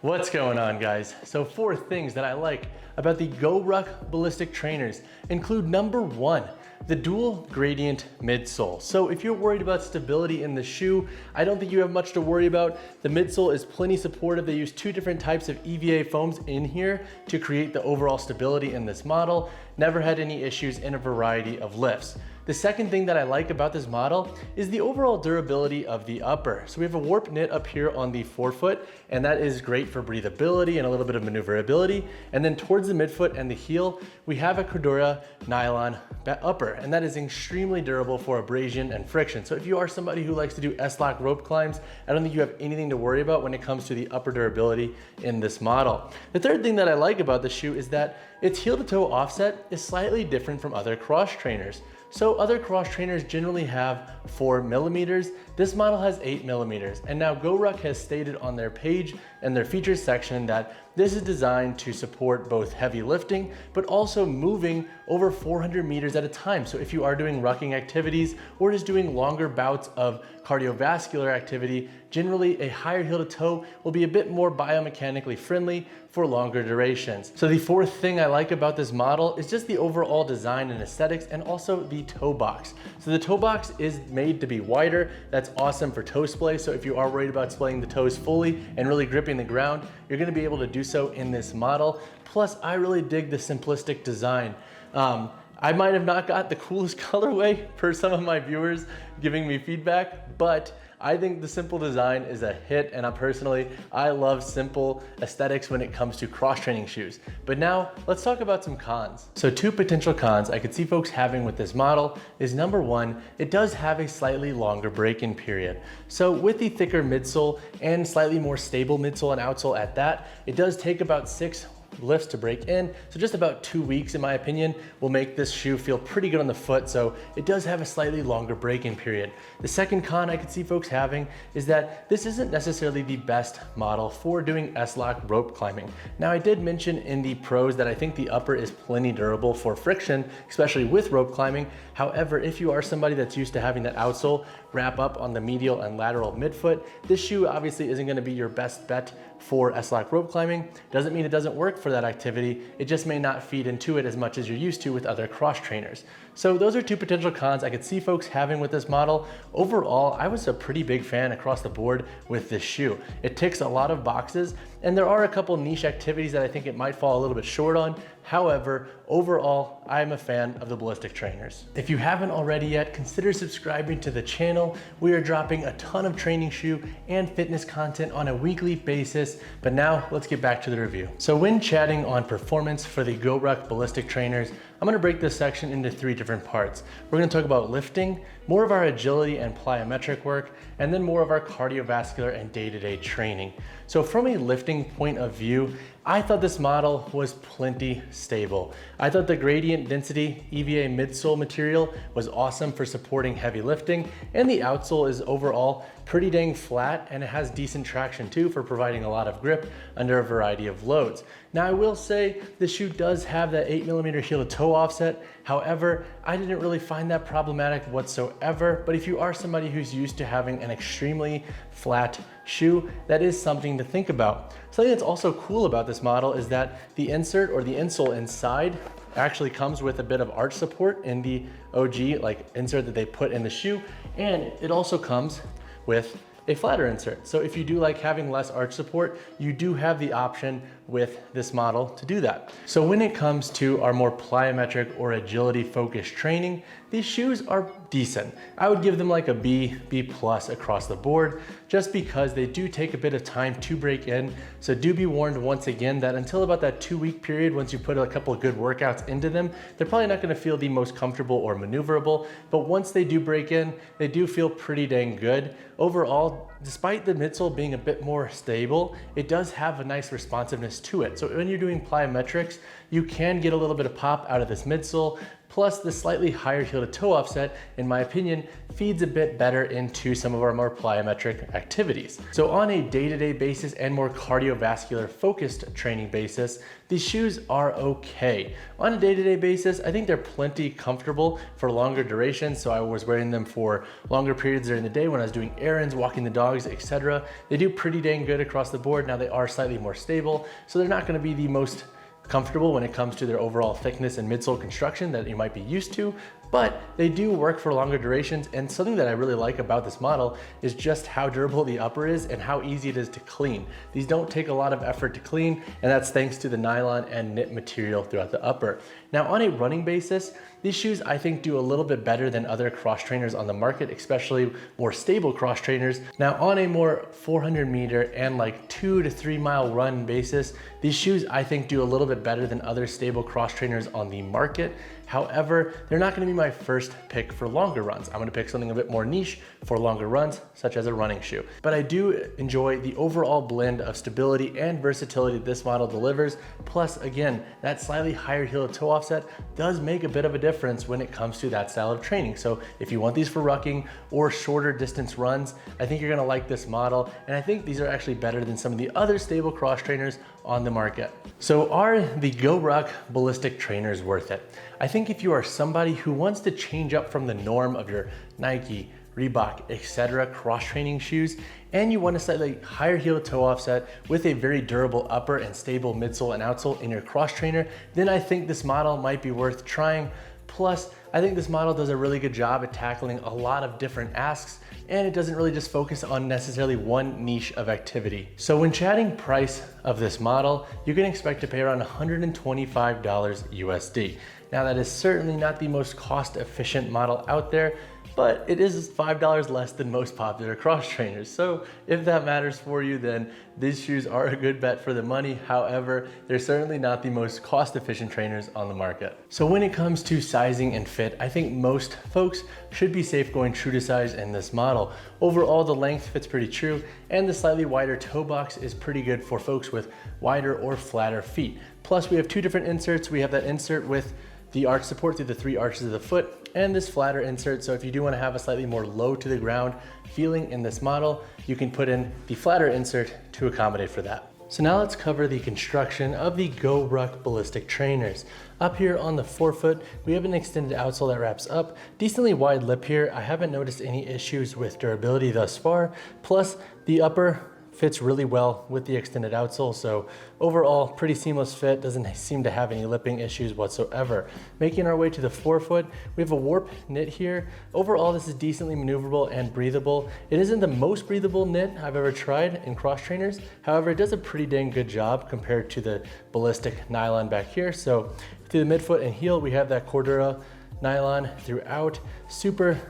What's going on, guys? So 4 things that I like about the GORUCK Ballistic Trainers include number 1, the dual gradient midsole. So if you're worried about stability in the shoe, I don't think you have much to worry about. The midsole is plenty supportive. They use 2 different types of EVA foams in here to create the overall stability in this model. Never had any issues in a variety of lifts. The second thing that I like about this model is the overall durability of the upper. So we have a warp knit up here on the forefoot, and that is great for breathability and a little bit of maneuverability. And then towards the midfoot and the heel, we have a CORDURA nylon upper, and that is extremely durable for abrasion and friction. So if you are somebody who likes to do S-lock rope climbs, I don't think you have anything to worry about when it comes to the upper durability in this model. The third thing that I like about the shoe is that its heel to toe offset is slightly different from other cross trainers. So other cross trainers generally have 4 millimeters. This model has 8 millimeters. And now GORUCK has stated on their page and their features section that this is designed to support both heavy lifting, but also moving over 400 meters at a time. So if you are doing rucking activities or just doing longer bouts of cardiovascular activity, generally a higher heel to toe will be a bit more biomechanically friendly for longer durations. So the fourth thing I like about this model is just the overall design and aesthetics, and also the toe box. So the toe box is made to be wider. That's awesome for toe splay. So if you are worried about splaying the toes fully and really gripping the ground, you're gonna be able to do so in this model. Plus, I really dig the simplistic design. I might have not got the coolest colorway per some of my viewers giving me feedback, but I think the simple design is a hit, and I love simple aesthetics when it comes to cross-training shoes. But now, let's talk about some cons. So 2 potential cons I could see folks having with this model is number 1, it does have a slightly longer break-in period. So with the thicker midsole and slightly more stable midsole and outsole at that, it does take about 6 lifts to break in. So just about 2 weeks, in my opinion, will make this shoe feel pretty good on the foot. So it does have a slightly longer break-in period. The second con I could see folks having is that this isn't necessarily the best model for doing S-lock rope climbing. Now, I did mention in the pros that I think the upper is plenty durable for friction, especially with rope climbing. However, if you are somebody that's used to having that outsole wrap up on the medial and lateral midfoot, this shoe obviously isn't going to be your best bet for S-lock rope climbing. Doesn't mean it doesn't work for that activity. It just may not feed into it as much as you're used to with other cross trainers. So those are 2 potential cons I could see folks having with this model. Overall, I was a pretty big fan across the board with this shoe. It ticks a lot of boxes, and there are a couple niche activities that I think it might fall a little bit short on. However, overall, I'm a fan of the Ballistic Trainers. If you haven't already yet, consider subscribing to the channel. We are dropping a ton of training shoe and fitness content on a weekly basis. But now let's get back to the review. So when chatting on performance for the GORUCK Ballistic Trainers, I'm gonna break this section into 3 different parts. We're gonna talk about lifting, more of our agility and plyometric work, and then more of our cardiovascular and day-to-day training. So from a lifting point of view, I thought this model was plenty stable. I thought the gradient density EVA midsole material was awesome for supporting heavy lifting, and the outsole is overall pretty dang flat, and it has decent traction too for providing a lot of grip under a variety of loads. Now, I will say the shoe does have that 8 millimeter heel to toe offset. However, I didn't really find that problematic whatsoever. But if you are somebody who's used to having an extremely flat shoe, that is something to think about. Something that's also cool about this model is that the insert or the insole inside actually comes with a bit of arch support in the OG insert that they put in the shoe, and it also comes with a flatter insert. So if you do like having less arch support, you do have the option with this model to do that. So when it comes to our more plyometric or agility focused training, these shoes are decent. I would give them like a B plus across the board, just because they do take a bit of time to break in. So do be warned once again that until about that 2-week period, once you put a couple of good workouts into them, they're probably not gonna feel the most comfortable or maneuverable, but once they do break in, they do feel pretty dang good. Overall, despite the midsole being a bit more stable, it does have a nice responsiveness to it. So when you're doing plyometrics, you can get a little bit of pop out of this midsole. Plus, the slightly higher heel to toe offset, in my opinion, feeds a bit better into some of our more plyometric activities. So on a day-to-day basis and more cardiovascular focused training basis, these shoes are okay. On a day-to-day basis, I think they're plenty comfortable for longer durations. So I was wearing them for longer periods during the day when I was doing errands, walking the dogs, etc. They do pretty dang good across the board. Now they are slightly more stable, so they're not gonna be the most comfortable when it comes to their overall thickness and midsole construction that you might be used to, but they do work for longer durations. And something that I really like about this model is just how durable the upper is and how easy it is to clean. These don't take a lot of effort to clean, and that's thanks to the nylon and knit material throughout the upper. Now on a running basis, these shoes I think do a little bit better than other cross trainers on the market, especially more stable cross trainers. Now on a more 400 meter and like 2 to 3 mile run basis, these shoes I think do a little bit better than other stable cross trainers on the market. However, they're not gonna be my first pick for longer runs. I'm gonna pick something a bit more niche for longer runs, such as a running shoe. But I do enjoy the overall blend of stability and versatility this model delivers. Plus, again, that slightly higher heel to toe offset does make a bit of a difference when it comes to that style of training. So if you want these for rucking or shorter distance runs, I think you're gonna like this model. And I think these are actually better than some of the other stable cross trainers on the market. So are the GORUCK Ballistic Trainers worth it? I think if you are somebody who wants to change up from the norm of your Nike, Reebok, etc. cross training shoes, and you want a slightly higher heel to toe offset with a very durable upper and stable midsole and outsole in your cross trainer, then I think this model might be worth trying. Plus, I think this model does a really good job at tackling a lot of different asks, and it doesn't really just focus on necessarily one niche of activity. So when chatting price of this model, you can expect to pay around $125 USD. Now that is certainly not the most cost efficient model out there, but it is $5 less than most popular cross trainers. So if that matters for you, then these shoes are a good bet for the money. However, they're certainly not the most cost efficient trainers on the market. So when it comes to sizing and fit, I think most folks should be safe going true to size in this model. Overall, the length fits pretty true, and the slightly wider toe box is pretty good for folks with wider or flatter feet. Plus, we have two different inserts. We have that insert with the arch support through the 3 arches of the foot, and this flatter insert. So if you do want to have a slightly more low to the ground feeling in this model, you can put in the flatter insert to accommodate for that. So now let's cover the construction of the GORUCK Ballistic Trainers. Up here on the forefoot, we have an extended outsole that wraps up, decently wide lip here. I haven't noticed any issues with durability thus far. Plus the upper fits really well with the extended outsole, so overall pretty seamless fit, doesn't seem to have any lipping issues whatsoever. Making our way to the forefoot, we have a warp knit here. Overall, this is decently maneuverable and breathable. It isn't the most breathable knit I've ever tried in cross trainers. However, it does a pretty dang good job compared to the ballistic nylon back here. So through the midfoot and heel, we have that CORDURA nylon throughout, super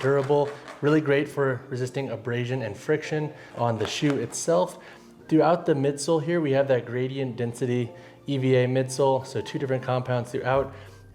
durable, really great for resisting abrasion and friction on the shoe itself. Throughout the midsole here, we have that gradient density EVA midsole, so 2 different compounds throughout.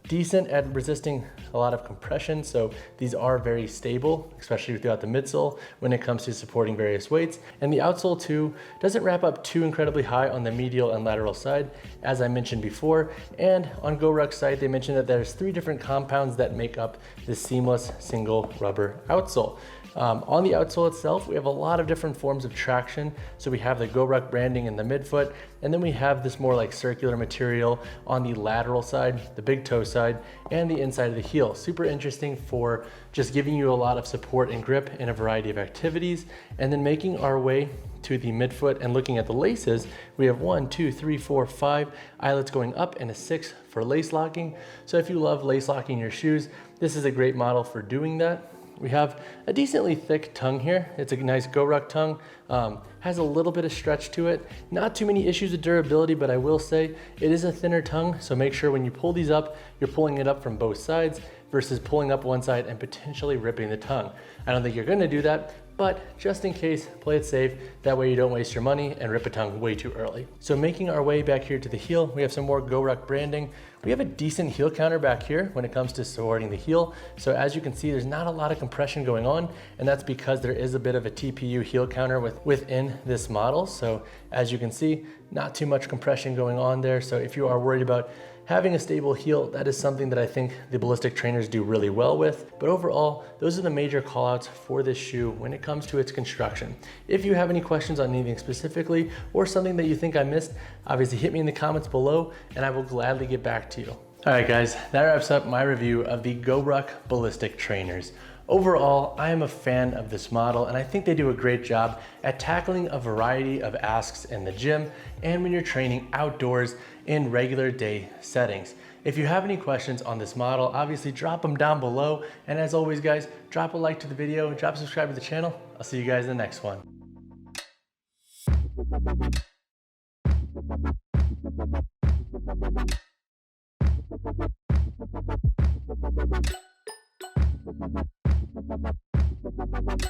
Decent at resisting a lot of compression, so these are very stable, especially throughout the midsole when it comes to supporting various weights. And the outsole too doesn't wrap up too incredibly high on the medial and lateral side, as I mentioned before. And on GORUCK's site, they mentioned that there's 3 different compounds that make up this seamless single rubber outsole. On the outsole itself, we have a lot of different forms of traction. So we have the GORUCK branding in the midfoot, and then we have this more like circular material on the lateral side, the big toe side, and the inside of the heel. Super interesting for just giving you a lot of support and grip in a variety of activities. And then making our way to the midfoot and looking at the laces, we have 1, 2, 3, 4, 5 eyelets going up and a 6 for lace locking. So if you love lace locking your shoes, this is a great model for doing that. We have a decently thick tongue here. It's a nice GORUCK tongue. Has a little bit of stretch to it. Not too many issues with durability, but I will say it is a thinner tongue. So make sure when you pull these up, you're pulling it up from both sides versus pulling up one side and potentially ripping the tongue. I don't think you're gonna do that, but just in case, play it safe. That way you don't waste your money and rip a tongue way too early. So making our way back here to the heel, we have some more GORUCK branding. We have a decent heel counter back here when it comes to supporting the heel. So as you can see, there's not a lot of compression going on, and that's because there is a bit of a TPU heel counter within this model. So as you can see, not too much compression going on there. So if you are worried about having a stable heel, that is something that I think the ballistic trainers do really well with. But overall, those are the major callouts for this shoe when it comes to its construction. If you have any questions on anything specifically or something that you think I missed, obviously hit me in the comments below and I will gladly get back to you. All right guys, that wraps up my review of the GORUCK Ballistic Trainers. Overall, I am a fan of this model and I think they do a great job at tackling a variety of asks in the gym and when you're training outdoors in regular day settings. If you have any questions on this model, obviously drop them down below. And as always guys, drop a like to the video, drop a subscribe to the channel. I'll see you guys in the next one. Thank you.